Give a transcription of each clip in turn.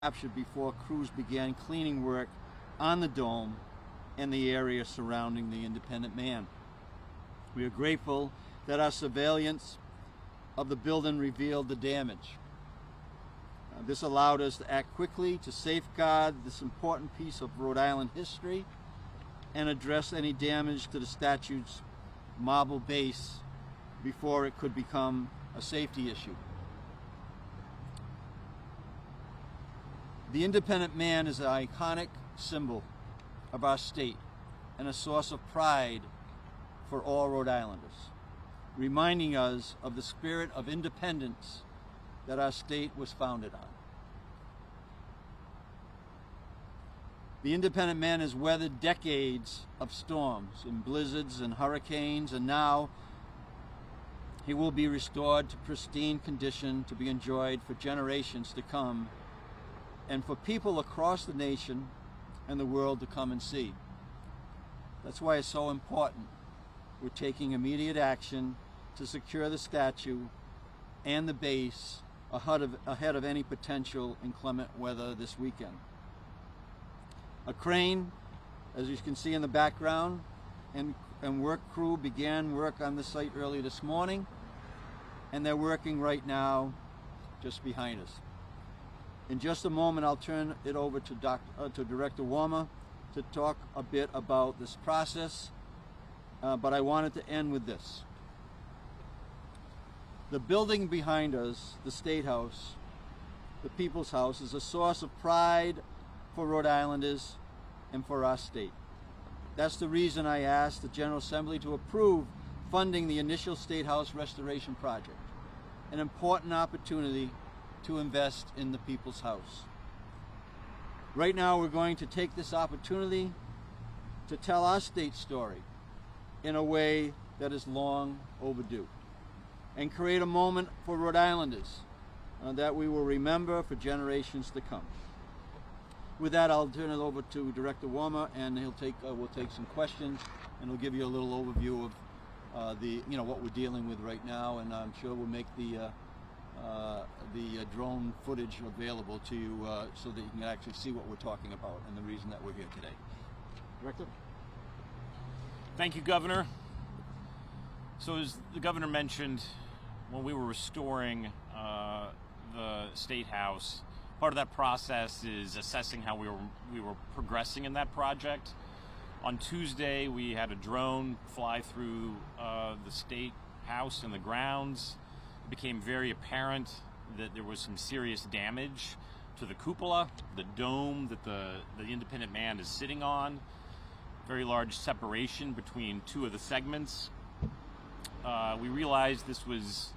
captured before crews began cleaning work on the dome and the area surrounding the Independent Man. We are grateful that our surveillance of the building revealed the damage. This allowed us to act quickly to safeguard this important piece of Rhode Island history and address any damage to the statue's marble base before it could become a safety issue. The Independent Man is an iconic symbol of our state and a source of pride for all Rhode Islanders, reminding us of the spirit of independence that our state was founded on. The Independent Man has weathered decades of storms and blizzards and hurricanes, and now he will be restored to pristine condition to be enjoyed for generations to come and for people across the nation and the world to come and see. That's why it's so important we're taking immediate action to secure the statue and the base ahead of any potential inclement weather this weekend. A crane, as you can see in the background, and work crew began work on the site early this morning, and they're working right now just behind us. In just a moment, I'll turn it over to Director Warmer to talk a bit about this process, but I wanted to end with this. The building behind us, the State House, the People's House, is a source of pride for Rhode Islanders and for our state. That's the reason I asked the General Assembly to approve funding the initial State House restoration project, an important opportunity to invest in the People's House. Right now, we're going to take this opportunity to tell our state story in a way that is long overdue and create a moment for Rhode Islanders that we will remember for generations to come. With that, I'll turn it over to Director Warmer, and we'll take some questions, and we'll give you a little overview of what we're dealing with right now, and I'm sure we'll make the drone footage available to you so that you can actually see what we're talking about and the reason that we're here today. Director? Thank you, Governor. So as the Governor mentioned, when we were restoring the State House, part of that process is assessing how we were progressing in that project. On Tuesday, we had a drone fly through the State House and the grounds. It became very apparent that there was some serious damage to the cupola, the dome that the Independent Man is sitting on. Very large separation between two of the segments. We realized this was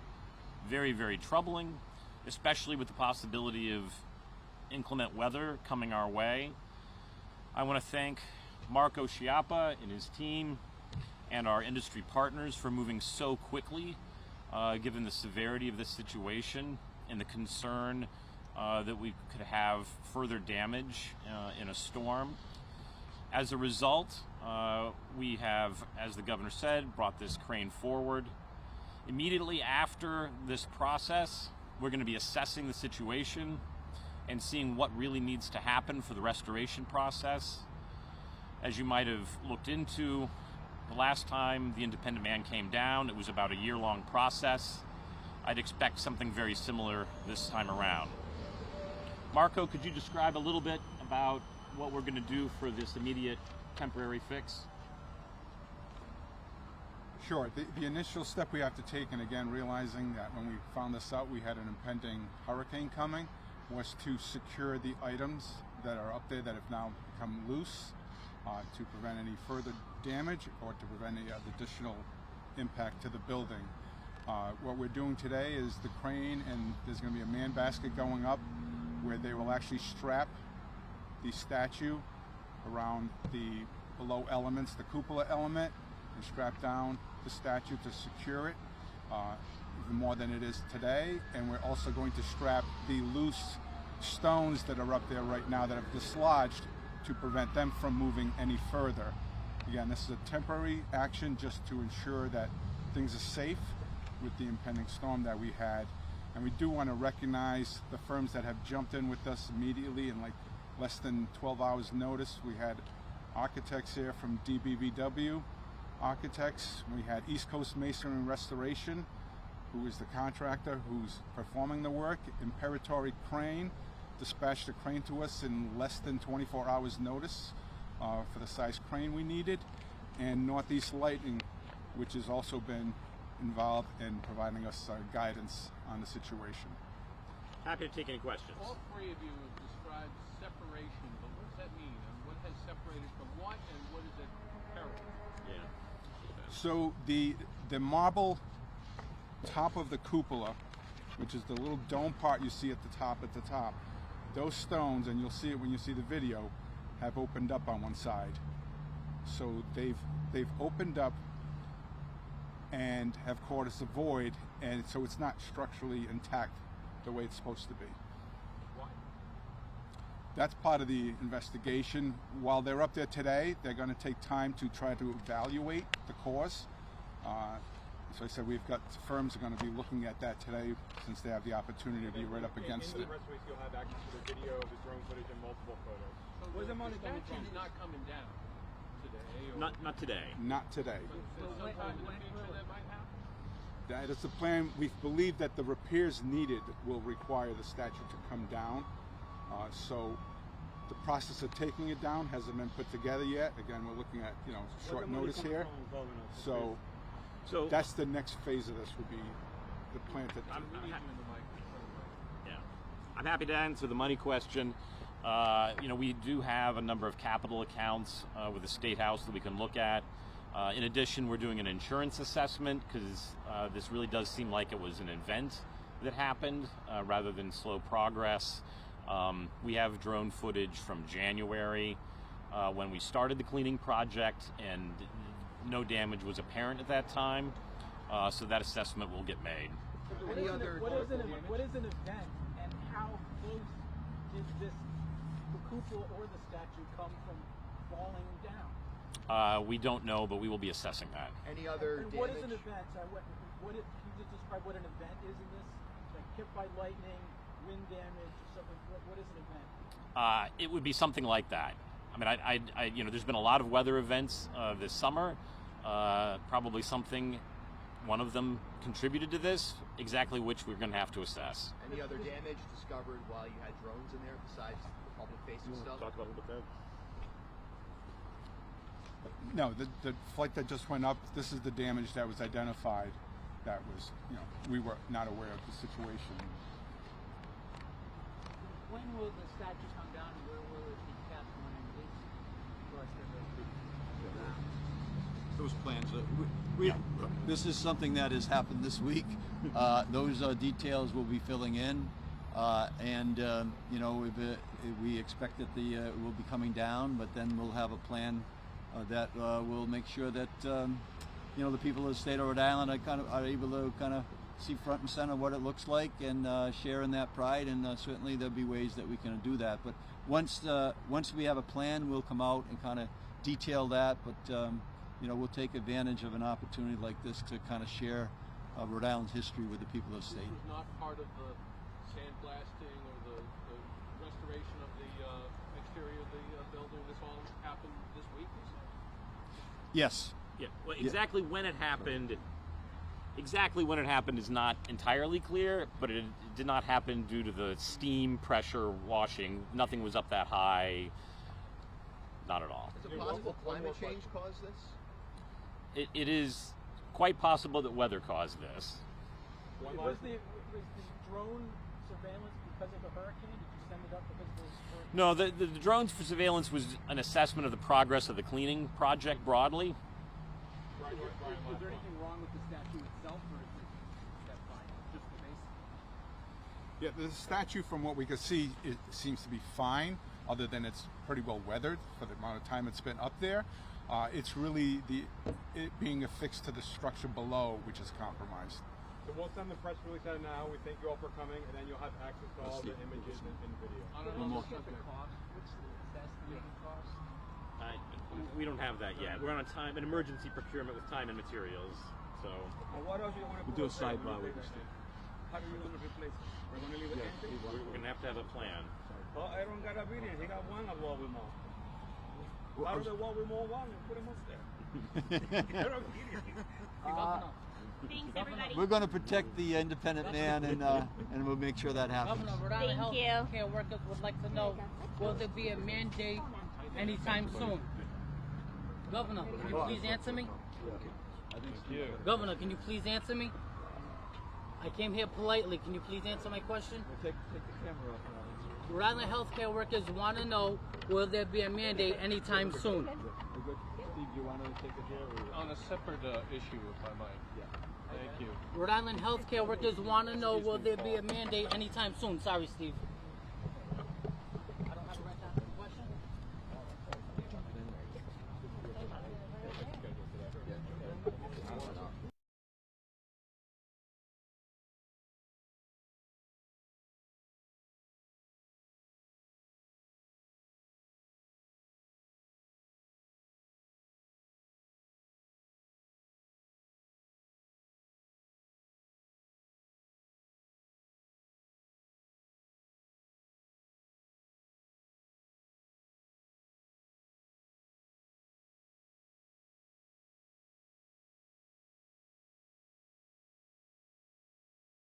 very, very troubling, especially with the possibility of inclement weather coming our way. I want to thank Marco Schiappa and his team and our industry partners for moving so quickly, given the severity of this situation and the concern that we could have further damage in a storm. As a result, we have, as the Governor said, brought this crane forward. Immediately after this process, we're going to be assessing the situation and seeing what really needs to happen for the restoration process. As you might have looked into, the last time the Independent Man came down, it was about a year-long process. I'd expect something very similar this time around. Marco, could you describe a little bit about what we're going to do for this immediate temporary fix? Sure. The initial step we have to take, and again realizing that when we found this out we had an impending hurricane coming, was to secure the items that are up there that have now become loose to prevent any further damage or to prevent any additional impact to the building. What we're doing today is the crane, and there's going to be a man basket going up where they will actually strap the statue around the below elements, the cupola element, and strap down the statue to secure it even more than it is today. And we're also going to strap the loose stones that are up there right now that have dislodged to prevent them from moving any further. Again, this is a temporary action just to ensure that things are safe with the impending storm that we had. And we do want to recognize the firms that have jumped in with us immediately in like less than 12 hours notice. We had architects here from DBVW Architects. We had East Coast Masonry and Restoration, who is the contractor who's performing the work. Imperatory Crane dispatched a crane to us in less than 24 hours notice for the size crane we needed. And Northeast Lighting, which has also been involved in providing us guidance on the situation. Happy to take any questions. All three of you have described separation, but what does that mean? And what has separated from what, and what is it parallel? Yeah. So the marble top of the cupola, which is the little dome part you see at the top, those stones, and you'll see it when you see the video, have opened up on one side. So they've opened up and have caused a void, and so it's not structurally intact the way it's supposed to be. Why? That's part of the investigation. While they're up there today, they're going to take time to try to evaluate the cause. So I said we've got firms are going to be looking at that today, since they have the opportunity to be right up against it. In the press release, you'll have access to the video, the drone footage, and multiple photos. So the statue's not coming down today? Or Not today. Not today. sometime in the future that might happen? That is the plan. We believe that the repairs needed will require the statue to come down. So the process of taking it down hasn't been put together yet. Again, we're looking at short notice here. So that's the next phase of this would be the plan to. I'm happy to answer the money question. We do have a number of capital accounts with the State House that we can look at. In addition, we're doing an insurance assessment because this really does seem like it was an event that happened rather than slow progress. We have drone footage from January when we started the cleaning project, and no damage was apparent at that time. So that assessment will get made. What is an event, and how close did the cupola or the statue come from falling down? We don't know, but we will be assessing that. Any other and damage? what is an event? Can you just describe what an event is in this? Like hit by lightning, wind damage, or something? What is an event? It would be something like that. I mean, there's been a lot of weather events this summer. Probably one of them contributed to this. Exactly which we're going to have to assess. Any other damage discovered while you had drones in there besides the public facing stuff? Talk about a little bit there. No, the flight that just went up, this is the damage that was identified. That was, we were not aware of the situation. When will the statue come down, and where will it be kept when it is crushed and Those plans. This is something that has happened this week. Those details we'll be filling in, we expect that it will be coming down, but then we'll have a plan that will make sure that the people of the state of Rhode Island are able to see front and center what it looks like and share in that pride. And certainly there'll be ways that we can do that. But once we have a plan, we'll come out and detail that. But we'll take advantage of an opportunity like this to share Rhode Island's history with the people of the state. This was not part of the sandblasting or the restoration of the exterior of the building. This all happened this week, you said? Yes. Yeah. Well, exactly when it happened is not entirely clear, but it did not happen due to the steam pressure washing. Nothing was up that high. Not at all. Is it possible climate change caused this? It is quite possible that weather caused this. Was the drone surveillance because of the hurricane? Did you send it up because of the hurricane? No, the drones for surveillance was an assessment of the progress of the cleaning project broadly. Is there anything wrong with the statue itself, or is that fine? Just the base? Yeah, the statue, from what we could see, it seems to be fine, other than it's pretty well weathered for the amount of time it's been up there. It's really it being affixed to the structure below, which is compromised. So we'll send the press release out now. We thank you all for coming, and then you'll have access to all the images and video. I don't know. Look at the cost. What's the estimated cost? We don't have that yet. We're on an emergency procurement with time and materials. So What else do you want to We'll do a sidebar with this. how are you going to replace it? We're going to leave it empty? We're going to have a plan. Oh, Aaron got a video. He got one of wall remote. Out of the wall remote one and put him up there. Aaron, Thanks, everybody. We're going to protect the independent man, and we'll make sure that happens. Governor, Rhode Island Thank Health you. Care workers would like to know, will there be a mandate anytime soon? Governor, can you please answer me? Governor, can you please answer me? I came here politely. Can you please answer my question? Take the camera off now. Rhode Island healthcare workers want to know, will there be a mandate anytime soon? Steve, do you want to take it here? On a separate issue, if I might. Yeah. Thank you. Rhode Island healthcare workers want to know, will there be a mandate anytime soon? Sorry, Steve.